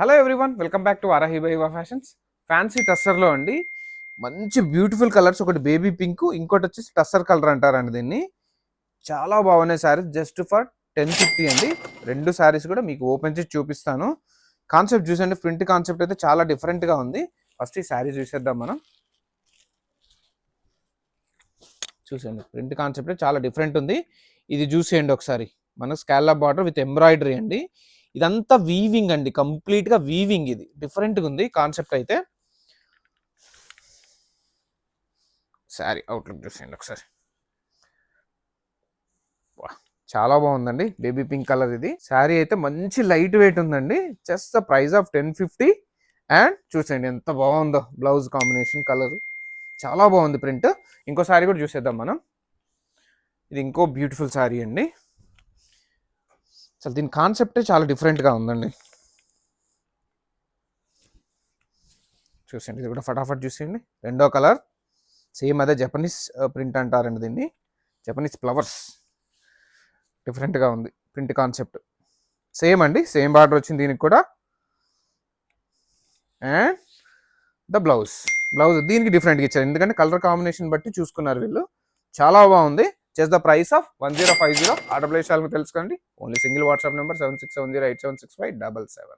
Hello everyone, welcome back to Varahi by fashions. Fancy టస్సర్లో అండి మంచి బ్యూటిఫుల్ కలర్స్, ఒకటి బేబీ పింక్, ఇంకోటి వచ్చేసి టస్సర్ కలర్ అంటారండి దీన్ని. చాలా బాగున్నాయి శారీస్, జస్ట్ ఫర్ 1050 అండి. రెండు శారీస్ కూడా మీకు ఓపెన్ చేసి చూపిస్తాను. కాన్సెప్ట్ చూసండి, ప్రింట్ కాన్సెప్ట్ అయితే చాలా డిఫరెంట్గా ఉంది. ఫస్ట్ ఈ శారీ చూసేద్దాం మనం. చూసేయండి, ప్రింట్ కాన్సెప్ట్ చాలా డిఫరెంట్ ఉంది. ఇది చూసేయండి ఒకసారి, మన స్కాలప్ బార్డర్ విత్ ఎంబ్రాయిడరీ అండి. ఇదంతా వీవింగ్ అండి, కంప్లీట్ గా వీవింగ్. ఇది డిఫరెంట్ గా ఉంది కాన్సెప్ట్ అయితే. శారీ అవుట్లుక్ చూసేయండి ఒకసారి, చాలా బాగుందండి. బేబీ పింక్ కలర్ ఇది. శారీ అయితే మంచి లైట్ వెయిట్ ఉందండి. Just the price of 1050. And చూసేయండి ఎంత బాగుందో, బ్లౌజ్ కాంబినేషన్ కలర్ చాలా బాగుంది. ప్రింట్ ఇంకో శారీ కూడా చూసేద్దాం మనం. ఇది ఇంకో బ్యూటిఫుల్ శారీ అండి. అసలు దీని కాన్సెప్టే చాలా డిఫరెంట్గా ఉందండి. చూసేయండి, ఇది కూడా ఫటాఫట్ చూసేయండి. రెండో కలర్ సేమ్ అదే జపనీస్ ప్రింట్ అంటారండి దీన్ని, జపనీస్ ఫ్లవర్స్. డిఫరెంట్గా ఉంది ప్రింట్ కాన్సెప్ట్. సేమ్ అండి, సేమ్ బార్డర్ వచ్చింది దీనికి కూడా. అండ్ ద బ్లౌజ్ దీనికి డిఫరెంట్గా ఇచ్చారు, ఎందుకంటే కలర్ కాంబినేషన్ బట్టి చూసుకున్నారు వీళ్ళు. చాలా బాగుంది. Just the price of 1050. Order place చేయాలని తెలుసుకోండి. Only single WhatsApp number 7670876577.